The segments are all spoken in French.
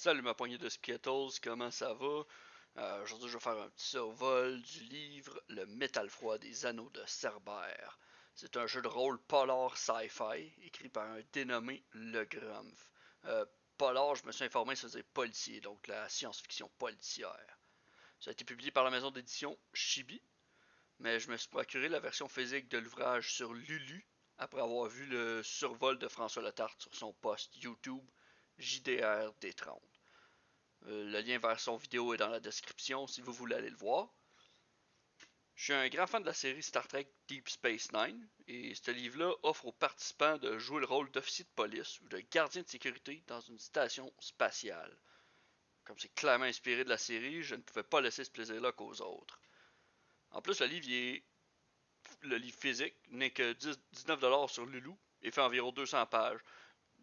Salut ma poignée de Skittles, comment ça va? Aujourd'hui je vais faire un petit survol du livre Le Métal Froid des Anneaux de Cerbère. C'est un jeu de rôle polar sci-fi écrit par un dénommé Le Grumpf. Polar, je me suis informé, ça veut dire policier, donc la science-fiction policière. Ça a été publié par la maison d'édition Chibi, mais je me suis procuré la version physique de l'ouvrage sur Lulu après avoir vu le survol de François Letarte sur son post YouTube JDR D30. Le lien vers son vidéo est dans la description si vous voulez aller le voir. Je suis un grand fan de la série Star Trek Deep Space Nine et ce livre-là offre aux participants de jouer le rôle d'officier de police ou de gardien de sécurité dans une station spatiale. Comme c'est clairement inspiré de la série, je ne pouvais pas laisser ce plaisir-là qu'aux autres. En plus, le livre physique n'est que 19$ sur Lulu et fait environ 200 pages.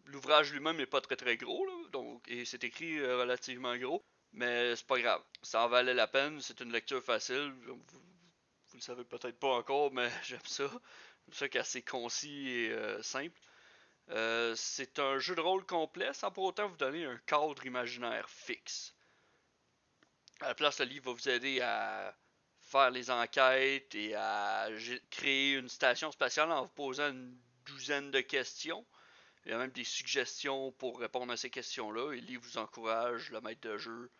L'ouvrage lui-même n'est pas très gros, là, donc, et c'est écrit relativement gros, mais c'est pas grave. Ça en valait la peine, c'est une lecture facile. Vous le savez peut-être pas encore, mais j'aime ça. J'aime ça qu'assez concis et simple. C'est un jeu de rôle complet sans pour autant vous donner un cadre imaginaire fixe. À la place, le livre va vous aider à faire les enquêtes et à créer une station spatiale en vous posant une douzaine de questions. Il y a même des suggestions pour répondre à ces questions-là. Et il vous encourage, le maître de jeu,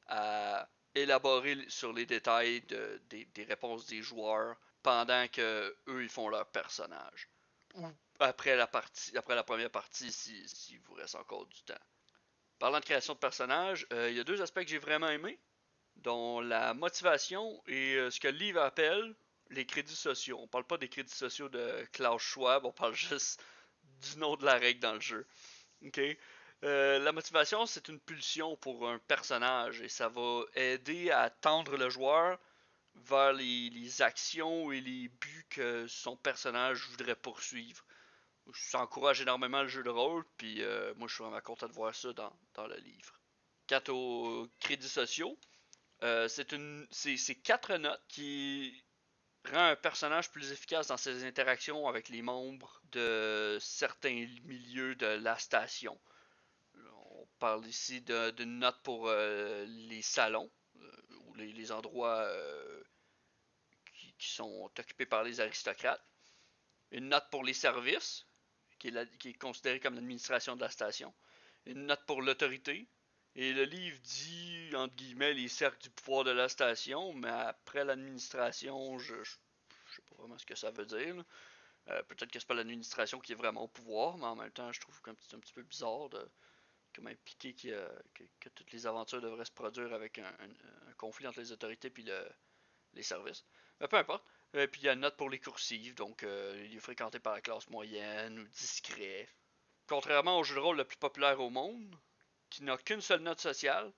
à élaborer sur les détails des réponses des joueurs pendant que eux ils font leur personnage. Ou après la première partie, si vous reste encore du temps. Parlant de création de personnages, il y a deux aspects que j'ai vraiment aimés, dont la motivation et ce que le livre appelle les crédits sociaux. On parle pas des crédits sociaux de Klaus Schwab, on parle juste du nom de la règle dans le jeu. Ok. La motivation, c'est une pulsion pour un personnage et ça va aider à tendre le joueur vers les actions et les buts que son personnage voudrait poursuivre. Ça encourage énormément le jeu de rôle, puis moi je suis vraiment content de voir ça dans le livre. Quant aux crédits sociaux, c'est 4 notes qui rend un personnage plus efficace dans ses interactions avec les membres de certains milieux de la station. On parle ici d'une note pour les salons ou les endroits qui sont occupés par les aristocrates. Une note pour les services, qui est considérée comme l'administration de la station. Une note pour l'autorité. Et le livre dit, entre guillemets, les cercles du pouvoir de la station, mais après l'administration, je sais pas vraiment ce que ça veut dire. Peut-être que c'est pas l'administration qui est vraiment au pouvoir, mais en même temps, je trouve que c'est un petit peu bizarre de comme impliqué que toutes les aventures devraient se produire avec un conflit entre les autorités et les services. Mais peu importe. Puis il y a une note pour les coursives, donc il est fréquenté par la classe moyenne ou discret. Contrairement au jeu de rôle le plus populaire au monde, qui n'a qu'une seule note sociale,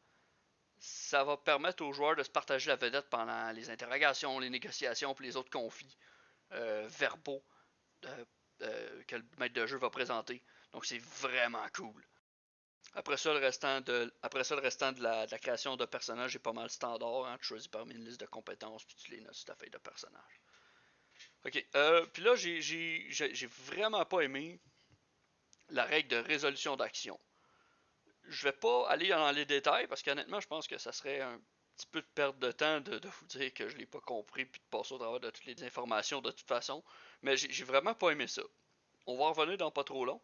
ça va permettre aux joueurs de se partager la vedette pendant les interrogations, les négociations et les autres conflits verbaux que le maître de jeu va présenter. Donc c'est vraiment cool. Après ça, le restant de la création de personnages est pas mal standard. Hein? Tu choisis parmi une liste de compétences puis tu les notes sur ta feuille de personnage. Ok. Puis là, j'ai vraiment pas aimé la règle de résolution d'action. Je vais pas aller dans les détails parce qu'honnêtement, je pense que ça serait un petit peu de perte de temps de vous dire que je l'ai pas compris puis de passer au travers de toutes les informations de toute façon. Mais j'ai vraiment pas aimé ça. On va en revenir dans pas trop long.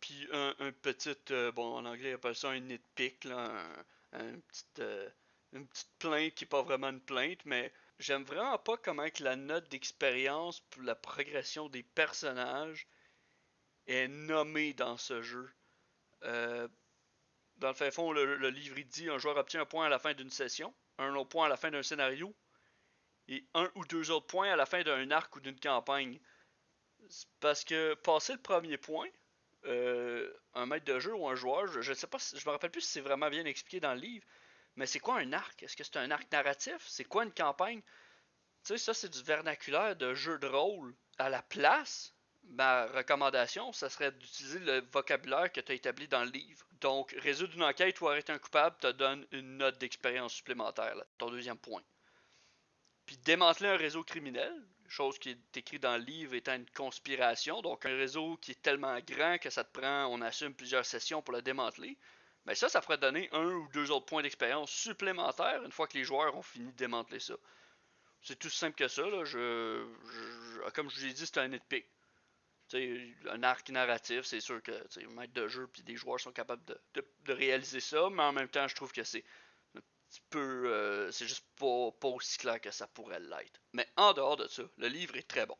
Puis un petit, bon en anglais ils appellent ça un nitpick, là, une petite plainte qui est pas vraiment une plainte, mais j'aime vraiment pas comment que la note d'expérience pour la progression des personnages est nommée dans ce jeu. Euh, dans le fin fond, le livre il dit un joueur obtient un point à la fin d'une session, un autre point à la fin d'un scénario, et un ou deux autres points à la fin d'un arc ou d'une campagne. Parce que passer le premier point, un maître de jeu ou un joueur, je sais pas, je me rappelle plus si c'est vraiment bien expliqué dans le livre, mais c'est quoi un arc? Est-ce que c'est un arc narratif? C'est quoi une campagne? Tu sais, ça c'est du vernaculaire de jeu de rôle. À la place, ma recommandation, ça serait d'utiliser le vocabulaire que tu as établi dans le livre. Donc, résoudre une enquête ou arrêter un coupable te donne une note d'expérience supplémentaire, là, ton deuxième point. Puis démanteler un réseau criminel, chose qui est écrite dans le livre étant une conspiration, donc un réseau qui est tellement grand que ça te prend, on assume plusieurs sessions pour le démanteler, Mais ça pourrait donner 1 ou 2 autres points d'expérience supplémentaires une fois que les joueurs ont fini de démanteler ça. C'est tout simple que ça, là. Comme je vous ai dit, c'est un nitpick. T'sais, un arc narratif, c'est sûr que le maître de jeu et des joueurs sont capables de réaliser ça, mais en même temps, je trouve que c'est un petit peu. C'est juste pas aussi clair que ça pourrait l'être. Mais en dehors de ça, le livre est très bon.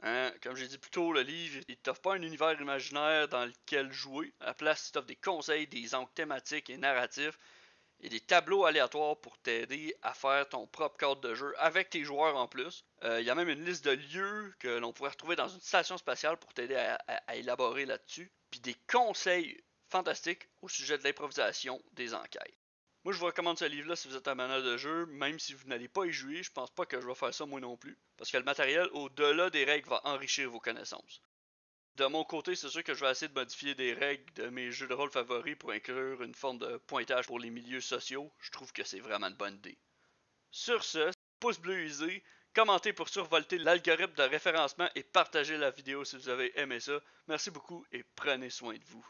Hein? Comme j'ai dit plus tôt, le livre, il t'offre pas un univers imaginaire dans lequel jouer. À la place, il t'offre des conseils, des angles thématiques et narratifs et des tableaux aléatoires pour t'aider à faire ton propre cadre de jeu avec tes joueurs en plus. Il y a même une liste de lieux que l'on pourrait retrouver dans une station spatiale pour t'aider à élaborer là-dessus. Puis des conseils fantastiques au sujet de l'improvisation des enquêtes. Moi, je vous recommande ce livre-là si vous êtes un meneur de jeu, même si vous n'allez pas y jouer. Je pense pas que je vais faire ça moi non plus. Parce que le matériel, au-delà des règles, va enrichir vos connaissances. De mon côté, c'est sûr que je vais essayer de modifier des règles de mes jeux de rôle favoris pour inclure une forme de pointage pour les milieux sociaux. Je trouve que c'est vraiment une bonne idée. Sur ce, pouce bleu usé, commentez pour survolter l'algorithme de référencement et partagez la vidéo si vous avez aimé ça. Merci beaucoup et prenez soin de vous.